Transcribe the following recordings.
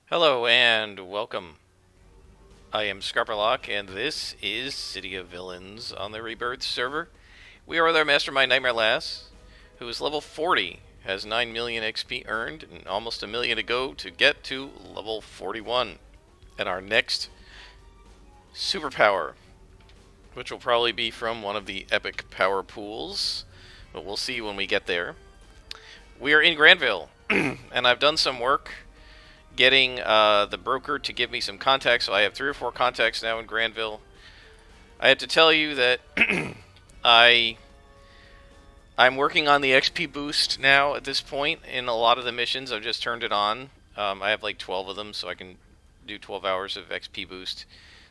Hello and welcome. I am Scarperlock, and this is City of Villains on the Rebirth server. We are with our Mastermind Nightmare Lass, who is level 40, has 9 million XP earned, and almost a million to go to get to level 41. And our next superpower, which will probably be from one of the epic power pools, but we'll see when we get there. We are in Granville, and I've done some work getting the broker to give me some contacts. So I have 3 or 4 contacts now in Granville. I have to tell you that I I'm working on the XP boost now at this point in a lot of the missions. I've just turned it on. I have like 12 of them, so I can do 12 hours of XP boost.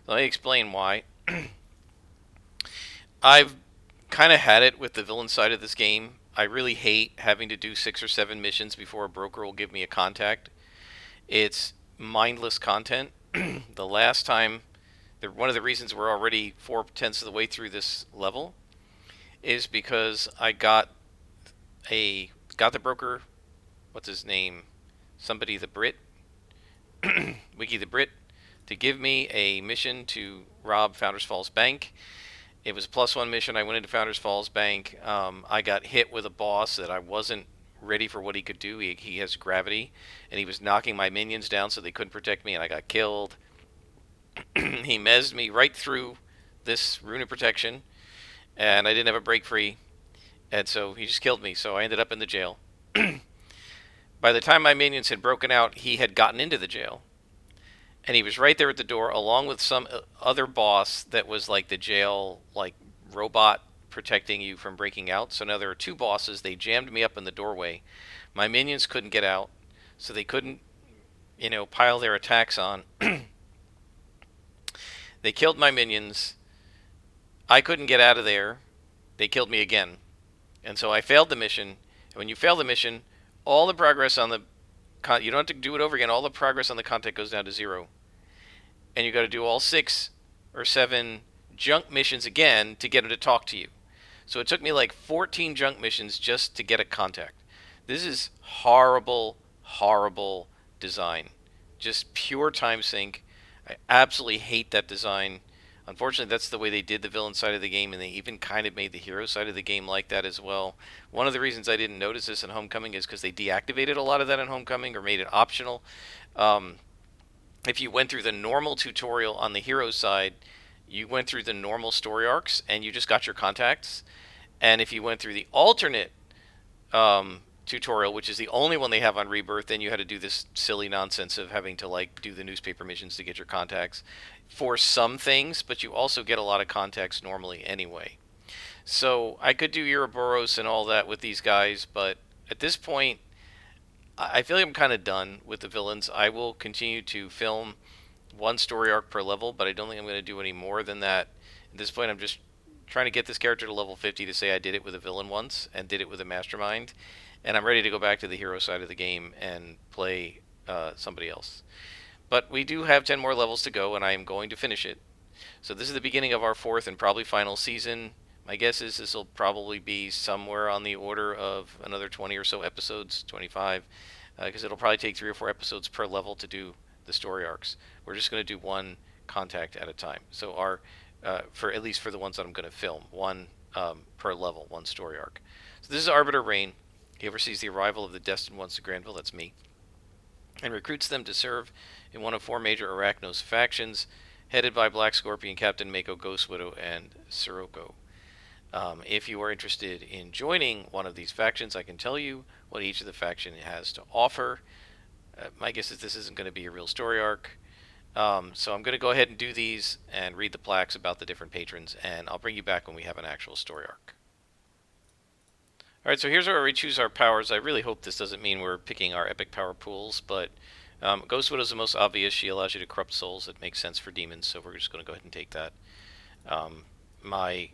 Let me explain why. I've kind of had it with the villain side of this game. I really hate having to do 6 or 7 missions before a broker will give me a contact. It's mindless content. The last time, one of the reasons we're already 4/10 of the way through this level is because I got the broker. What's his name? Somebody the Brit, Wiki the Brit, to give me a mission to rob Founders Falls Bank. It was a +1 mission. I went into Founders Falls Bank. I got hit with a boss that I wasn't ready for what he could do. He has gravity, and he was knocking my minions down so they couldn't protect me, and I got killed. He mezzed me right through this rune of protection, and I didn't have a break free, and so he just killed me. So I ended up in the jail. By the time my minions had broken out, he had gotten into the jail, and he was right there at the door, along with some other boss that was like the jail robot protecting you from breaking out. So now there are 2 bosses. They jammed me up in the doorway. My minions couldn't get out, so they couldn't, pile their attacks on. They killed my minions. I couldn't get out of there. They killed me again. And so I failed the mission. And when you fail the mission, all the progress on the you don't have to do it over again. All the progress on the content goes down to 0. And you got to do all 6 or 7 junk missions again to get him to talk to you. So it took me like 14 junk missions just to get a contact. This is horrible, horrible design. Just pure time sink. I absolutely hate that design. Unfortunately, that's the way they did the villain side of the game, and they even kind of made the hero side of the game like that as well. One of the reasons I didn't notice this in Homecoming is because they deactivated a lot of that in Homecoming or made it optional. Um, if you went through the normal tutorial on the hero side, you went through the normal story arcs and you just got your contacts. And if you went through the alternate tutorial, which is the only one they have on Rebirth, then you had to do this silly nonsense of having to do the newspaper missions to get your contacts for some things, but you also get a lot of contacts normally anyway. So I could do Ouroboros and all that with these guys, but at this point, I feel like I'm kind of done with the villains. I will continue to film 1 story arc per level, but I don't think I'm going to do any more than that. At this point, I'm just trying to get this character to level 50 to say I did it with a villain once and did it with a mastermind, and I'm ready to go back to the hero side of the game and play somebody else. But we do have 10 more levels to go, and I am going to finish it. So this is the beginning of our 4th and probably final season. My guess is this will probably be somewhere on the order of another 20 or so episodes, 25, because it'll probably take 3 or 4 episodes per level to do the story arcs. We're just going to do 1 contact at a time. So for at least for the ones that I'm going to film, 1 per level, 1 story arc. So this is Arbiter Rain. He oversees the arrival of the Destined Ones to Granville. That's me, and recruits them to serve in one of 4 major Arachnos factions, headed by Black Scorpion, Captain Mako, Ghost Widow, and Sirocco. If you are interested in joining one of these factions, I can tell you what each of the faction has to offer. My guess is this isn't going to be a real story arc. So I'm going to go ahead and do these and read the plaques about the different patrons, and I'll bring you back when we have an actual story arc. Alright, so here's where we choose our powers. I really hope this doesn't mean we're picking our epic power pools, but Ghost Widow is the most obvious. She allows you to corrupt souls. It makes sense for demons, so we're just going to go ahead and take that. My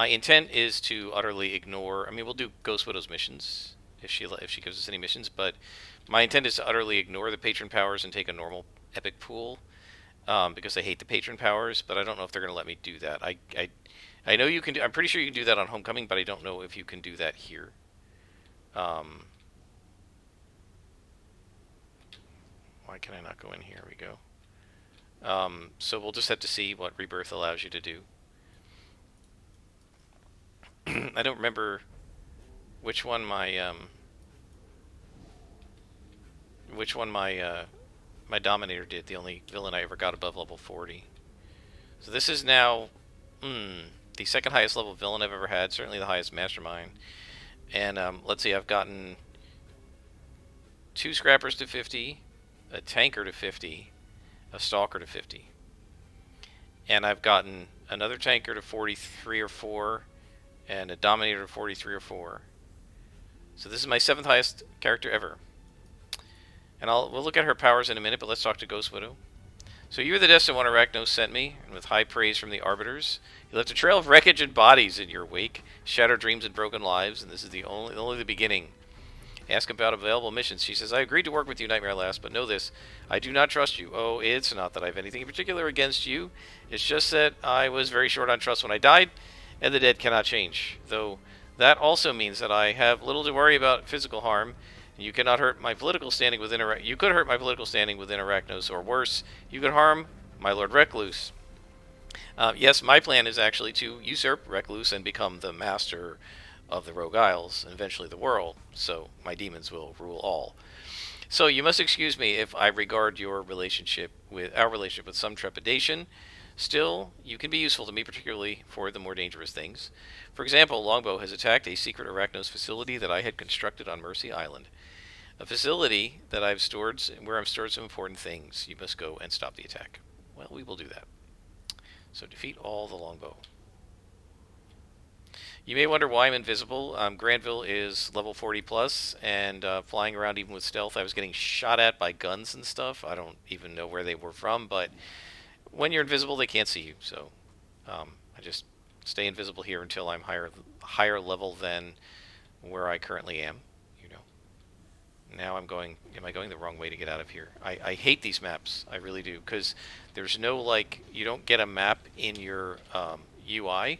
intent is to utterly ignore. I mean, we'll do Ghost Widow's missions if she gives us any missions, but my intent is to utterly ignore the patron powers and take a normal epic pool, because I hate the patron powers. But I don't know if they're going to let me do that. I know you can do. I'm pretty sure you can do that on Homecoming, but I don't know if you can do that here. Why can I not go in here? We go. So we'll just have to see what Rebirth allows you to do. I don't remember which one my Dominator did. The only villain I ever got above level 40. So this is now the second highest level villain I've ever had. Certainly the highest Mastermind. And let's see, I've gotten 2 Scrappers to 50, a Tanker to 50, a Stalker to 50. And I've gotten another Tanker to 43 or 4, and a Dominator to 43 or 4. So this is my 7th highest character ever. And we'll look at her powers in a minute, but let's talk to Ghost Widow. So you're the destined one Arachnos sent me, and with high praise from the Arbiters. You left a trail of wreckage and bodies in your wake, shattered dreams and broken lives, and this is only the beginning. Ask about available missions. She says, I agreed to work with you, Nightmare Lass, but know this, I do not trust you. Oh, it's not that I have anything in particular against you. It's just that I was very short on trust when I died, and the dead cannot change. Though that also means that I have little to worry about physical harm. You cannot hurt my political standing within You could hurt my political standing within Arachnos, or worse, you could harm my Lord Recluse. Yes, my plan is actually to usurp Recluse and become the master of the Rogue Isles, and eventually the world, so my demons will rule all. So you must excuse me if I regard our relationship with some trepidation. Still, you can be useful to me, particularly for the more dangerous things. For example, Longbow has attacked a secret Arachnos facility that I had constructed on Mercy Island. A facility that where I've stored some important things. You must go and stop the attack. Well, we will do that. So defeat all the Longbow. You may wonder why I'm invisible. Granville is level 40 plus, and flying around even with stealth. I was getting shot at by guns and stuff. I don't even know where they were from, but when you're invisible, they can't see you. So I just stay invisible here until I'm higher level than where I currently am. Now am I going the wrong way to get out of here? I hate these maps. I really do, because there's no, you don't get a map in your UI,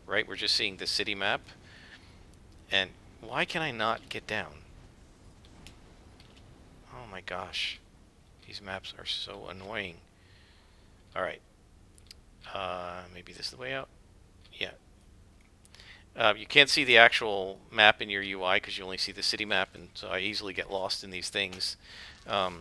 right? We're just seeing the city map. And why can I not get down? Oh my gosh. These maps are so annoying. Alright. Maybe this is the way out? Yeah. You can't see the actual map in your UI because you only see the city map, and so I easily get lost in these things. I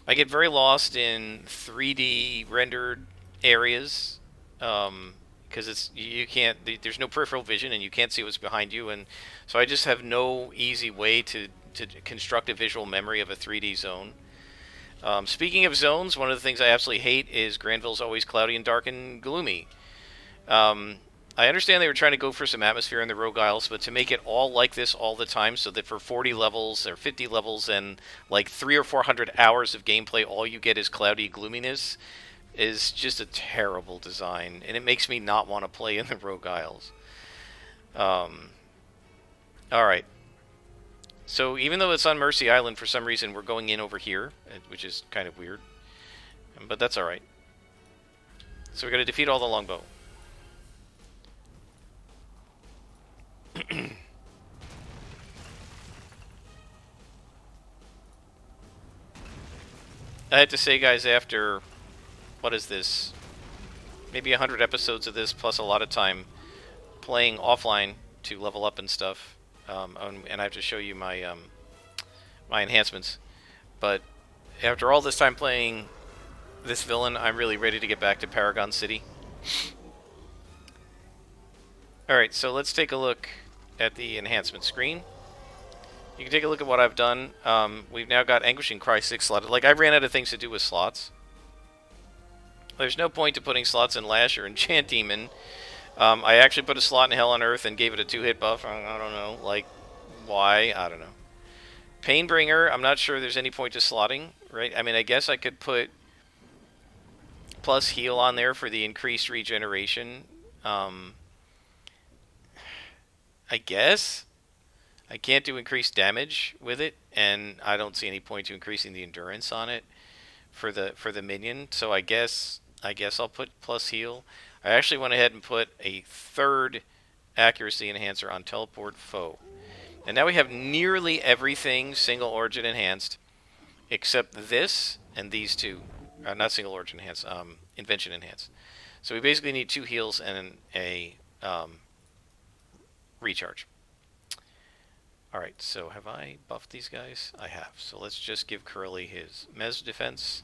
get very lost in 3D rendered areas because there's no peripheral vision and you can't see what's behind you, and so I just have no easy way to construct a visual memory of a 3D zone. Speaking of zones, one of the things I absolutely hate is Granville's always cloudy and dark and gloomy. I understand they were trying to go for some atmosphere in the Rogue Isles, but to make it all like this all the time, so that for 40 levels or 50 levels and like 300 or 400 hours of gameplay, all you get is cloudy gloominess, is just a terrible design, and it makes me not want to play in the Rogue Isles. Alright. So even though it's on Mercy Island, for some reason we're going in over here, which is kind of weird. But that's alright. So we're going to defeat all the Longbow. I had to say, guys, after, what is this, maybe 100 episodes of this, plus a lot of time playing offline to level up and stuff, and I have to show you my my enhancements, but after all this time playing this villain, I'm really ready to get back to Paragon City. Alright, so let's take a look at the enhancement screen. You can take a look at what I've done. We've now got Anguishing Cry 6 slotted. Like, I ran out of things to do with slots. There's no point to putting slots in Lash or Enchant Demon. I actually put a slot in Hell on Earth and gave it a 2-hit buff. I don't know. Like, why? I don't know. Painbringer, I'm not sure there's any point to slotting, right? I mean, I guess I could put plus heal on there for the increased regeneration. I guess. I can't do increased damage with it, and I don't see any point to increasing the endurance on it for the minion. So I guess I'll put plus heal. I actually went ahead and put a 3rd accuracy enhancer on Teleport Foe. And now we have nearly everything single origin enhanced. except this and these two. Not single origin enhance, invention enhance. So we basically need 2 heals and a recharge. Alright, so have I buffed these guys? I have. So let's just give Curly his Mez defense.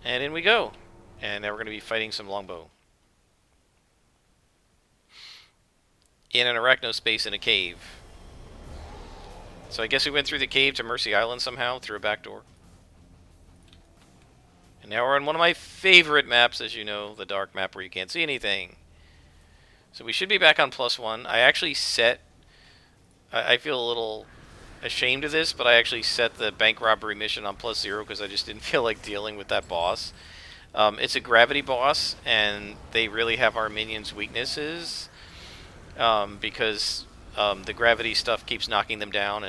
And in we go. And now we're going to be fighting some longbow. In an arachno space in a cave. So I guess we went through the cave to Mercy Island somehow, through a back door. And now we're on one of my favorite maps, as you know, the dark map where you can't see anything. So we should be back on +1. I actually set... I feel a little ashamed of this, but I actually set the bank robbery mission on +0 because I just didn't feel like dealing with that boss. It's a gravity boss, and they really have our minions' weaknesses because the gravity stuff keeps knocking them down,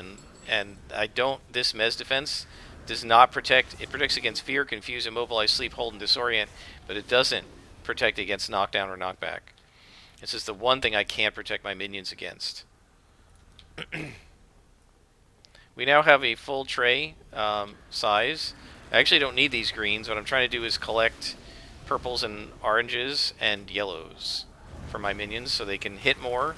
and I don't... This Mez defense does not protect... It protects against fear, confuse, immobilize, sleep, hold, and disorient, but it doesn't protect against knockdown or knockback. This is the one thing I can't protect my minions against. We now have a full tray size. I actually don't need these greens. What I'm trying to do is collect purples and oranges and yellows for my minions so they can hit more,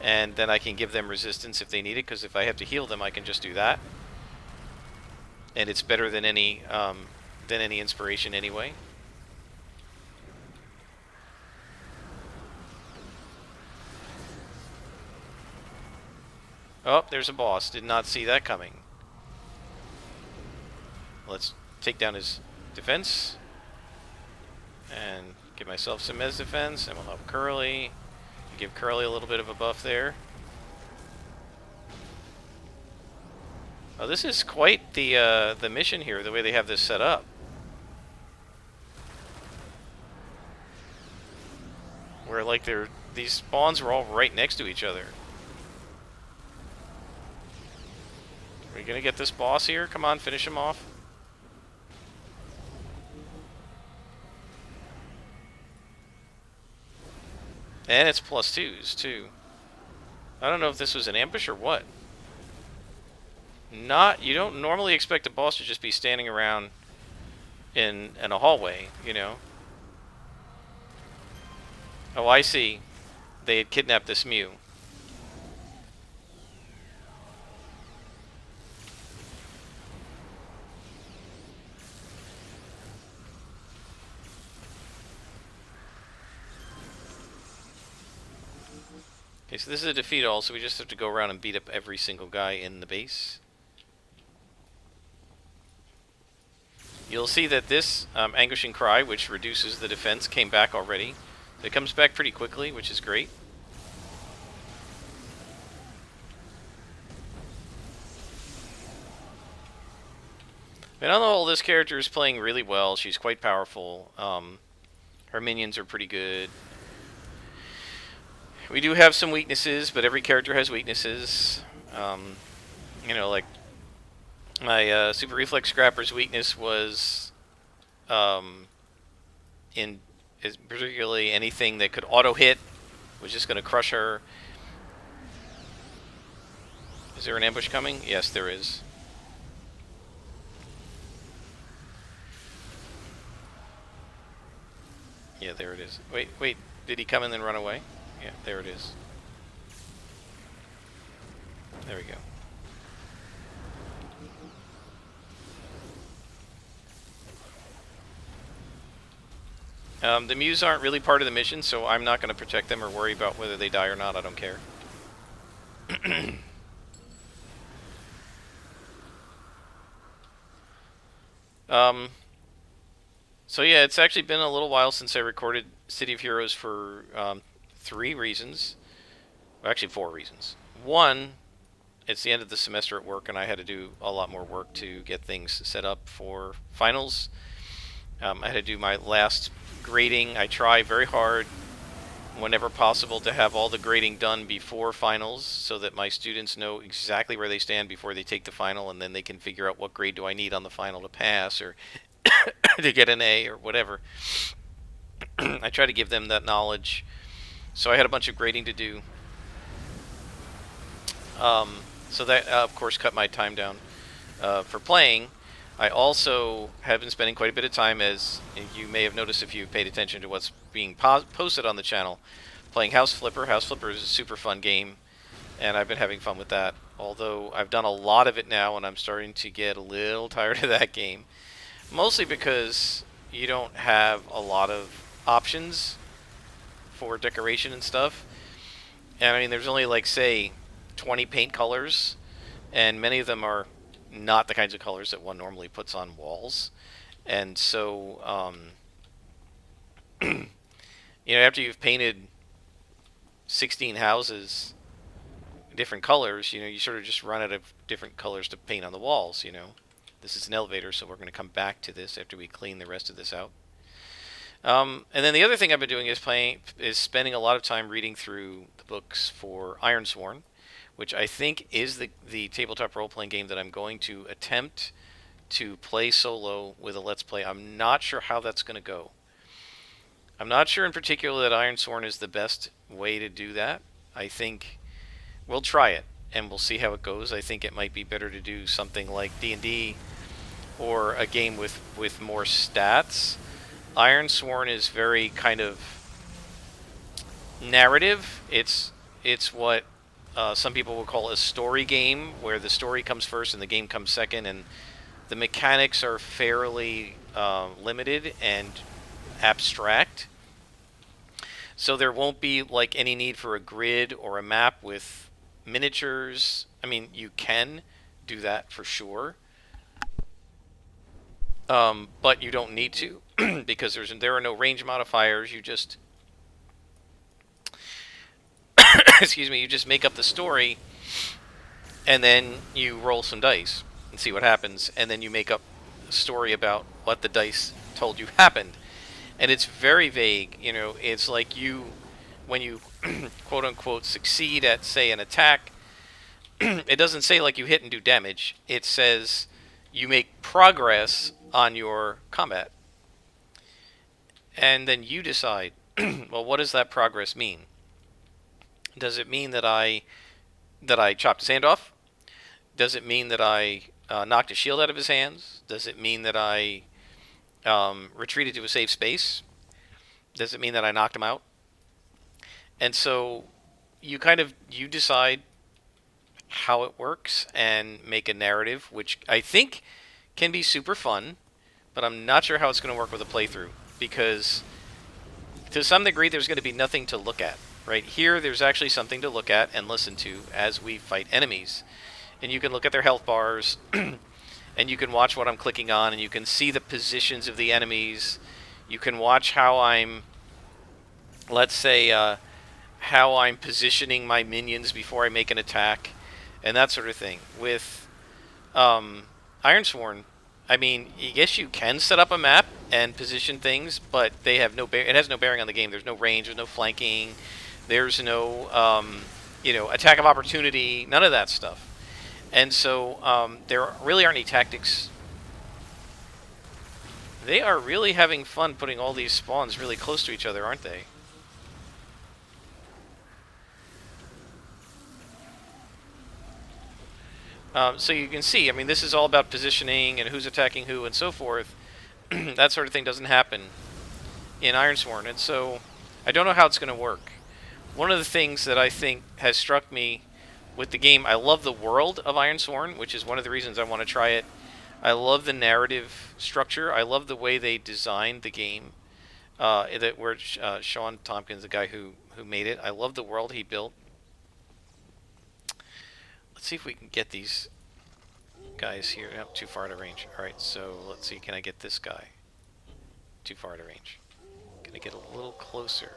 and then I can give them resistance if they need it, because if I have to heal them I can just do that. And it's better than any inspiration anyway. Oh, there's a boss. Did not see that coming. Let's take down his defense. And give myself some Mez defense, and we'll help Curly. Give Curly a little bit of a buff there. Oh, this is quite the mission here, the way they have this set up. Where like these spawns are all right next to each other. Are we gonna get this boss here? Come on, finish him off. And it's +2s too. I don't know if this was an ambush or what. You don't normally expect a boss to just be standing around in a hallway, you know. Oh, I see. They had kidnapped this Mew. Okay, so this is a defeat all, so we just have to go around and beat up every single guy in the base. You'll see that this Anguishing Cry, which reduces the defense, came back already. So it comes back pretty quickly, which is great. But on the whole, this character is playing really well. She's quite powerful. Her minions are pretty good. We do have some weaknesses, but every character has weaknesses. You know, like my Super Reflex Scrapper's weakness was particularly anything that could auto hit was just going to crush her. Is there an ambush coming? Yes, there is. Yeah, there it is. Wait, did he come and then run away? Yeah, there it is. There we go. The Mews aren't really part of the mission, so I'm not going to protect them or worry about whether they die or not. I don't care. So yeah, it's actually been a little while since I recorded City of Heroes for 3 reasons. Well, actually 4 reasons. One, it's the end of the semester at work, and I had to do a lot more work to get things set up for finals. I had to do my last grading. I try very hard, whenever possible, to have all the grading done before finals so that my students know exactly where they stand before they take the final, and then they can figure out what grade do I need on the final to pass or to get an A or whatever. I try to give them that knowledge. So I had a bunch of grading to do. So that, of course, cut my time down. for playing. I also have been spending quite a bit of time, as you may have noticed if you paid attention to what's being posted on the channel, playing House Flipper. House Flipper is a super fun game, and I've been having fun with that. Although I've done a lot of it now, and I'm starting to get a little tired of that game. Mostly because you don't have a lot of options for decoration and stuff. And I mean, there's only like, say, 20 paint colors, and many of them are not the kinds of colors that one normally puts on walls. And so, after you've painted 16 houses different colors, you sort of just run out of different colors to paint on the walls. This is an elevator, so we're going to come back to this after we clean the rest of this out. And then the other thing I've been doing is spending a lot of time reading through the books for Ironsworn, which I think is the tabletop role-playing game that I'm going to attempt to play solo with a Let's Play. I'm not sure how that's going to go. I'm not sure in particular that Ironsworn is the best way to do that. I think we'll try it, and we'll see how it goes. I think it might be better to do something like D&D or a game with more stats. Ironsworn is very kind of narrative. It's what some people would call a story game, where the story comes first and the game comes second, and the mechanics are fairly limited and abstract. So there won't be like any need for a grid or a map with miniatures. I mean, you can do that for sure, but you don't need to because there are no range modifiers. You just excuse me, you just make up the story, and then you roll some dice and see what happens, and then you make up a story about what the dice told you happened. And it's very vague. It's like when you quote unquote succeed at, say, an attack, it doesn't say like you hit and do damage. It says you make progress on your combat. And then you decide, well, what does that progress mean? Does it mean that I chopped his hand off? Does it mean that I knocked a shield out of his hands? Does it mean that I retreated to a safe space? Does it mean that I knocked him out? And so you decide how it works and make a narrative, which I think can be super fun, but I'm not sure how it's going to work with a playthrough, because to some degree there's going to be nothing to look at. Right here, there's actually something to look at and listen to as we fight enemies. And you can look at their health bars, and you can watch what I'm clicking on, and you can see the positions of the enemies. You can watch how I'm, let's say, how I'm positioning my minions before I make an attack, and that sort of thing. With Ironsworn, I mean, yes, you can set up a map and position things, but they have it has no bearing on the game. There's no range, there's no flanking, there's no attack of opportunity, none of that stuff. And so there really aren't any tactics. They are really having fun putting all these spawns really close to each other, aren't they? So you can see, I mean, this is all about positioning and who's attacking who and so forth. That sort of thing doesn't happen in Ironsworn, and so I don't know how it's going to work. One of the things that I think has struck me with the game, I love the world of Ironsworn, which is one of the reasons I want to try it. I love the narrative structure. I love the way they designed the game. Where Sean Tompkins, the guy who made it, I love the world he built. Let's see if we can get these guys here. Not too far to range. Alright, so let's see. Can I get this guy? Too far to range. Can I get a little closer?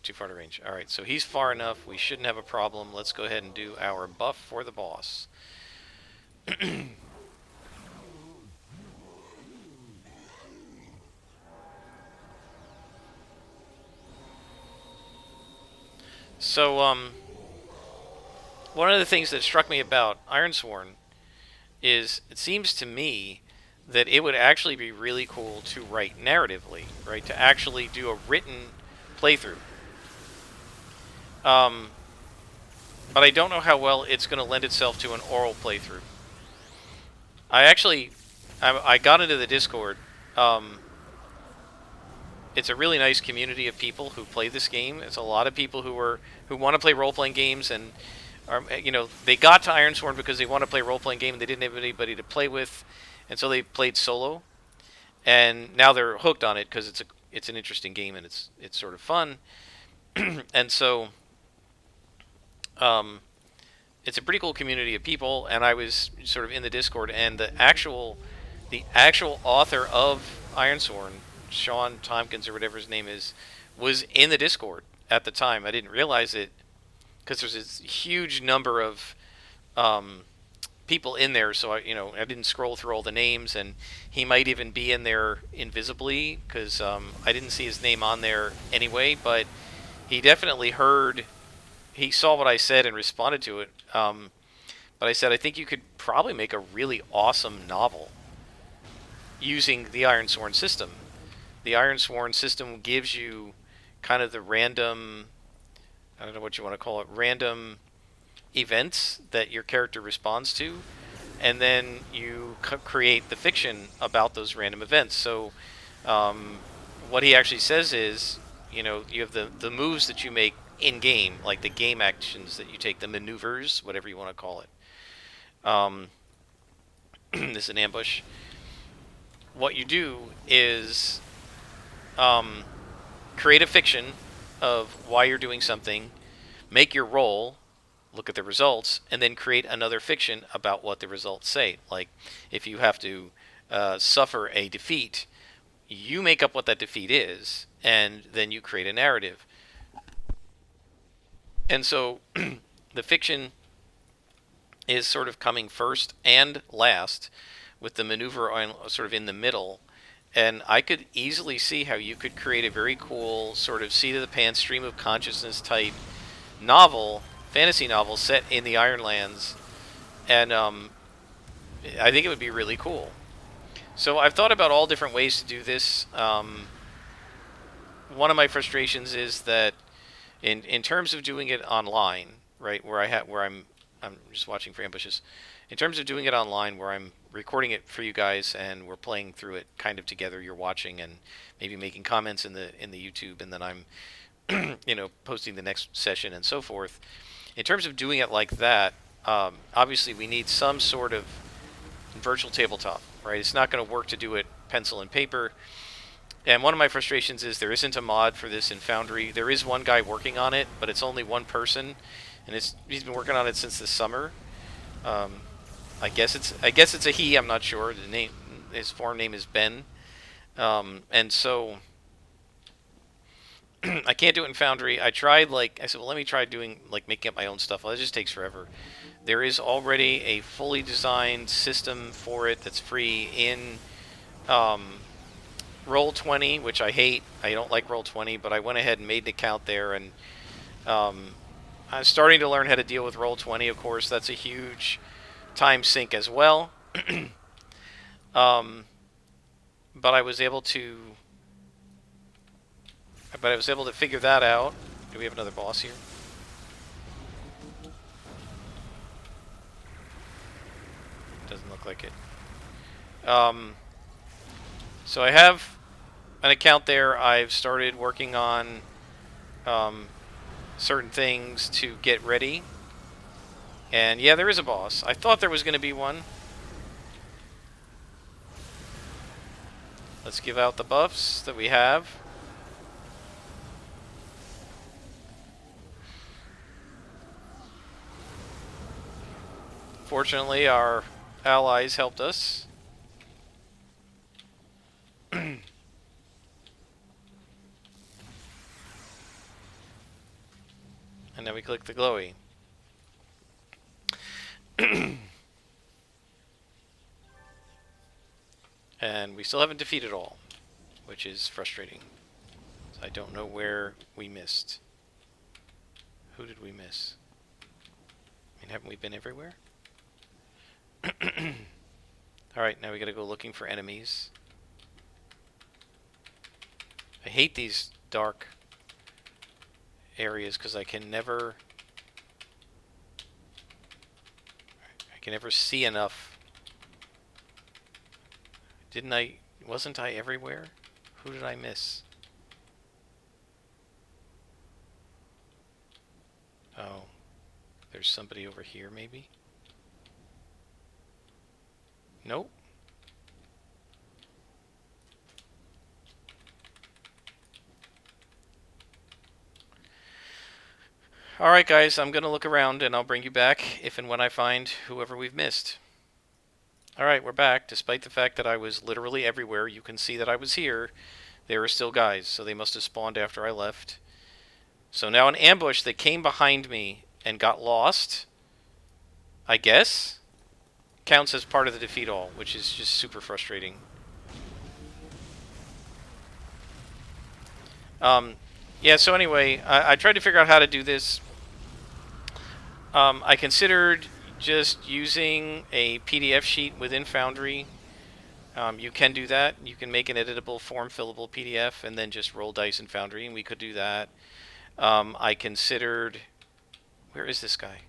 Too far to range. Alright, so he's far enough. We shouldn't have a problem. Let's go ahead and do our buff for the boss. So, one of the things that struck me about Ironsworn is it seems to me that it would actually be really cool to write narratively, right? To actually do a written playthrough. but I don't know how well it's going to lend itself to an oral playthrough. I actually, I got into the Discord. Um, it's a really nice community of people who play this game. It's a lot of people who want to play role playing games and are, they got to Ironsworn because they want to play a role playing game and they didn't have anybody to play with, and so they played solo. And now they're hooked on it because it's an interesting game and it's sort of fun. And so um, it's a pretty cool community of people. And I was sort of in the Discord, and the actual author of Ironsworn, Sean Tompkins or whatever his name is, was in the Discord at the time. I didn't realize it because there's this huge number of um, people in there, so I didn't scroll through all the names, and he might even be in there invisibly because I didn't see his name on there anyway. But he definitely heard, he saw what I said and responded to it. But I said I think you could probably make a really awesome novel using the Ironsworn system. The Ironsworn system gives you kind of the random, I don't know what you want to call it, random events that your character responds to, and then you create the fiction about those random events. So, what he actually says is, you have the moves that you make in game, like the game actions that you take, the maneuvers, whatever you want to call it. This is an ambush. What you do is create a fiction of why you're doing something, make your roll, look at the results, and then create another fiction about what the results say. Like, if you have to suffer a defeat, you make up what that defeat is, and then you create a narrative. And so the fiction is sort of coming first and last, with the maneuver on, sort of in the middle. And I could easily see how you could create a very cool sort of seat of the pants, stream of consciousness type novel, fantasy novel set in the Ironlands, and I think it would be really cool. So I've thought about all different ways to do this. One of my frustrations is that in terms of doing it online, right, where I'm just watching for ambushes. In terms of doing it online, where I'm recording it for you guys and we're playing through it kind of together, you're watching and maybe making comments in the YouTube, and then I'm posting the next session and so forth. In terms of doing it like that, obviously we need some sort of virtual tabletop, right? It's not going to work to do it pencil and paper. And one of my frustrations is there isn't a mod for this in Foundry. There is one guy working on it, but it's only one person, and he's been working on it since this summer. I guess it's a he. I'm not sure. His forum name is Ben, and so I can't do it in Foundry. I tried, I said, well, let me try doing, making up my own stuff. Well, it just takes forever. There is already a fully designed system for it that's free in Roll20, which I hate. I don't like Roll20, but I went ahead and made an account there, and I'm starting to learn how to deal with Roll20. Of course, that's a huge time sink as well. But I was able to figure that out. Do we have another boss here? Doesn't look like it. So I have an account there. I've started working on certain things to get ready. And yeah, there is a boss. I thought there was going to be one. Let's give out the buffs that we have. Fortunately, our allies helped us. And then we click the glowy. And we still haven't defeated all, which is frustrating. So I don't know where we missed. Who did we miss? I mean, haven't we been everywhere? Alright, now we gotta go looking for enemies. I hate these dark areas because I can never can never see enough. Wasn't I everywhere? Who did I miss? Oh, there's somebody over here maybe? Nope. Alright guys, I'm going to look around and I'll bring you back if and when I find whoever we've missed. Alright, we're back. Despite the fact that I was literally everywhere, you can see that I was here. There are still guys, so they must have spawned after I left. So now an ambush that came behind me and got lost, I guess, counts as part of the defeat all, which is just super frustrating. Yeah, so anyway, I tried to figure out how to do this. I considered just using a PDF sheet within Foundry. You can do that. You can make an editable, form-fillable PDF and then just roll dice in Foundry, and we could do that. I considered... Where is this guy?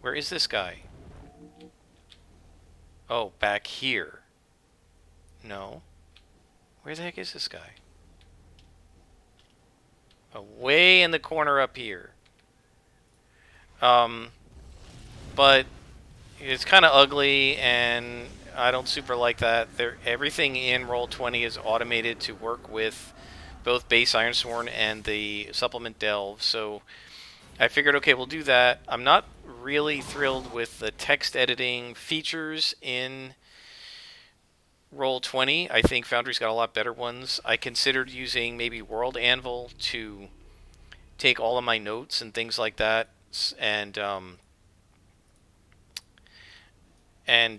Where is this guy? Oh, back here. No. Where the heck is this guy? Oh, way in the corner up here. But it's kind of ugly, and I don't super like that. Everything in Roll20 is automated to work with both base Ironsworn and the supplement Delve, so I figured, okay, we'll do that. I'm not really thrilled with the text editing features in Roll20. I think Foundry's got a lot better ones. I considered using maybe World Anvil to take all of my notes and things like that, and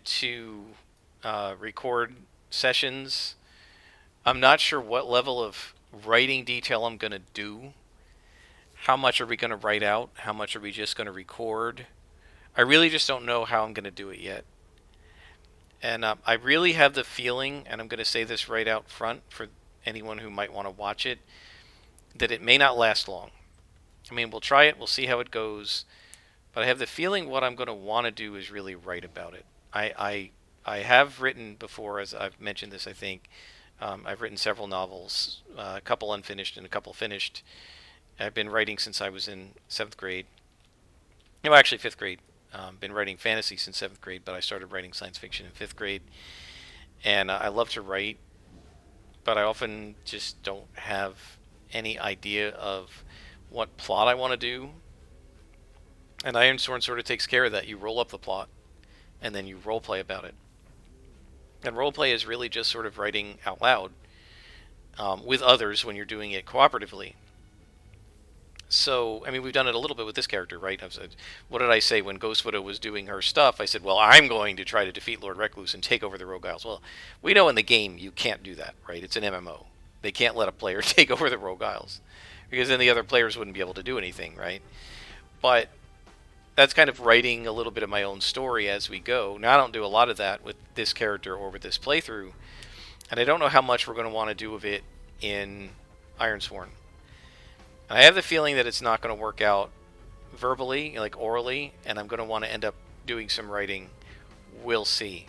to record sessions. I'm not sure what level of writing detail I'm going to do. How much are we going to write out? How much are we just going to record? I really just don't know how I'm going to do it yet. And I really have the feeling, and I'm going to say this right out front for anyone who might want to watch it, that it may not last long. I mean, we'll try it, we'll see how it goes, but I have the feeling what I'm going to want to do is really write about it. I have written before, as I've mentioned this, I think. I've written several novels, a couple unfinished and a couple finished. I've been writing since I was in 7th grade. No, actually 5th grade. Been writing fantasy since 7th grade, but I started writing science fiction in 5th grade. And I love to write, but I often just don't have any idea of what plot I want to do. And Ironsworn sort of takes care of that. You roll up the plot, and then you roleplay about it. And roleplay is really just sort of writing out loud with others when you're doing it cooperatively. So, I mean, we've done it a little bit with this character, right? I've said, what did I say when Ghost Widow was doing her stuff? I said, well, I'm going to try to defeat Lord Recluse and take over the Rogue Isles. Well, we know in the game you can't do that, right? It's an MMO. They can't let a player take over the Rogue Isles, because then the other players wouldn't be able to do anything, right? But that's kind of writing a little bit of my own story as we go. Now, I don't do a lot of that with this character or with this playthrough, and I don't know how much we're going to want to do of it in Ironsworn. And I have the feeling that it's not going to work out verbally, like orally, and I'm going to want to end up doing some writing. We'll see.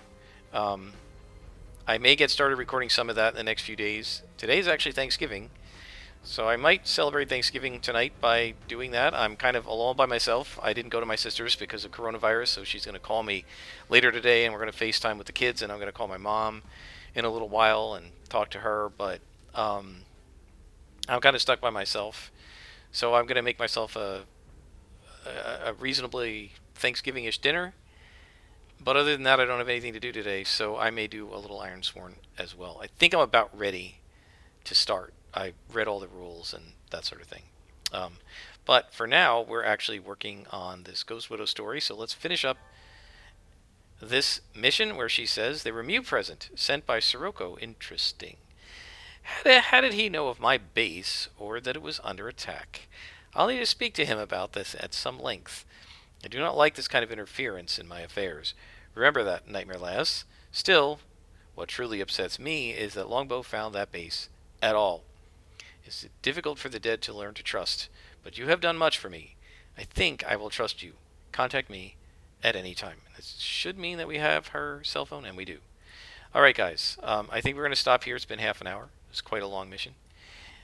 I may get started recording some of that in the next few days. Today's actually Thanksgiving, so I might celebrate Thanksgiving tonight by doing that. I'm kind of alone by myself. I didn't go to my sister's because of coronavirus, so she's going to call me later today, and we're going to FaceTime with the kids, and I'm going to call my mom in a little while and talk to her, but I'm kind of stuck by myself. So I'm going to make myself a reasonably Thanksgiving-ish dinner. But other than that, I don't have anything to do today, so I may do a little Ironsworn as well. I think I'm about ready to start. I read all the rules and that sort of thing. But for now, we're actually working on this Ghost Widow story, so let's finish up this mission where she says, there were Mew present, sent by Sirocco. Interesting. How did he know of my base, or that it was under attack? I'll need to speak to him about this at some length. I do not like this kind of interference in my affairs. Remember that, Nightmare Lass. Still, what truly upsets me is that Longbow found that base at all. It's difficult for the dead to learn to trust, but you have done much for me. I think I will trust you. contact me at any time. This should mean that we have her cell phone, and we do. All right, guys. I think we're going to stop here. It's been half an hour. It's quite a long mission.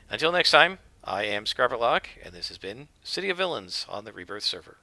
Until next time, I am Scarpet Lock, and this has been City of Villains on the Rebirth server.